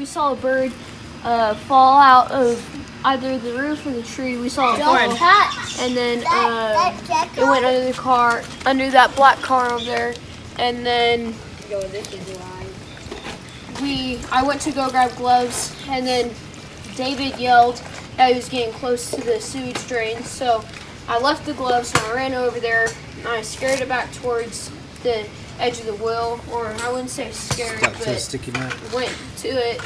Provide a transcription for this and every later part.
we saw a bird fall out of either the roof or the tree. We saw a fall, and then it went under the car, under that black car over there, and then I went to go grab gloves, and then David yelled that he was getting close to the sewage drain, so I left the gloves and I ran over there and I scared it back towards the edge of the wheel, or I wouldn't say scared, but went to it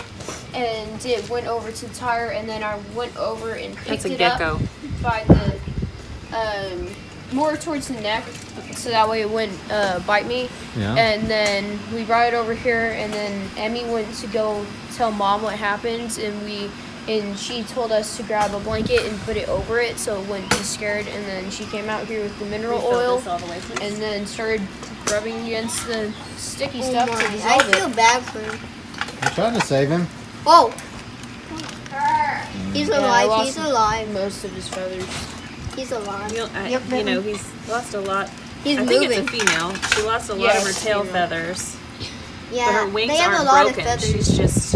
and it went over to the tire, and then I went over and picked it up by the more towards the neck, so that way it wouldn't bite me. Yeah. And then we brought it over here, and then Emmy went to go tell Mom what happened, and she told us to grab a blanket and put it over it so it wouldn't be scared. And then she came out here with the mineral oil and then started rubbing against the sticky stuff to dissolve it. I feel bad for him. I'm trying to save him. Whoa! He's alive. He's alive. Most of his feathers. He's alive. You know, he's lost a lot. He's I moving. think it's a female. She lost a lot of her tail feathers. Yeah, but her wings they have aren't a lot broken. Of feathers. She's just...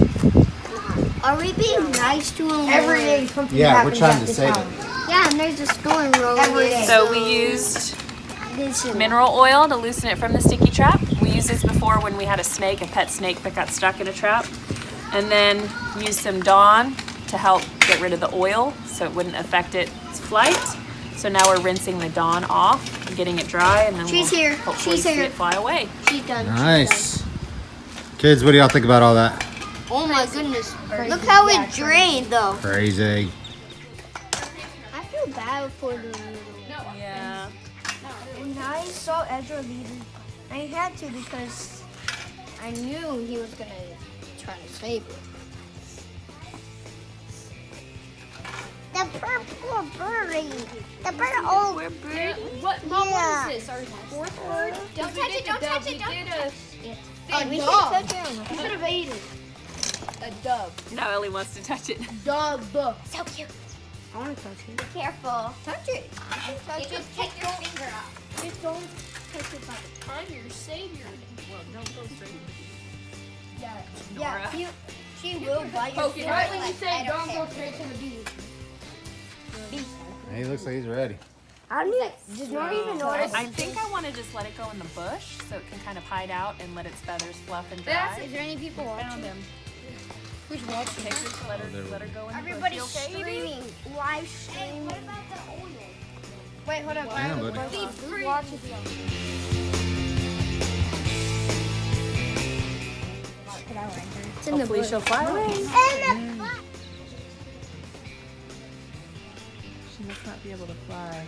Are we being nice to him? Every day something Yeah, happens we're trying at to this save house. it. Yeah, and there's a storm rolling. Every day. So we used mineral oil to loosen it from the sticky trap. We used this before when we had a pet snake that got stuck in a trap. And then used some Dawn to help get rid of the oil so it wouldn't affect its flight. So now we're rinsing the Dawn off and getting it dry, and then we'll hopefully see it fly away. She's done. Nice. Kids, what do y'all think about all that? Oh my goodness. Look how it drained though. Crazy. I feel bad for the little. Yeah. When I saw Ezra leaving, I had to because I knew he was gonna try to save it. The poor birdie. The bird. Oh, we're birdie. What, Mom, what is this? Our fourth word? Don't touch it. Don't touch it. We should dove. touch him. You should have ate it. A dove. Now Ellie wants to touch it. Dove. So cute. I want to touch him. Be careful. Touch it. Touch it. Take your finger off. Just don't touch it by the I'm your savior. Well, don't go straight. Yeah, she will bite your Poke it foot. right when you I say don't don't go care. straight to the beach. He looks like he's ready. I don't even, not even notice. I think I want to just let it go in the bush so it can kind of hide out and let its feathers fluff and dry. Is there any people watching? Who's watching? Okay, just let her go in the Everybody's bush. You okay, Evie? streaming. Live stream. Wait, hold up. Yeah, buddy. Who's watching? It's in the Hopefully bush. she'll fly away. She must not be able to fly.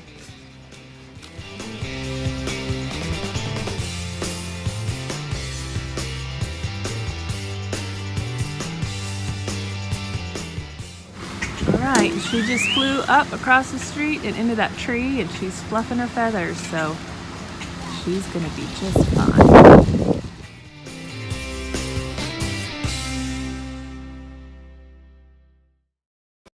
Alright, she just flew up across the street and into that tree, and she's fluffing her feathers, so she's gonna be just fine.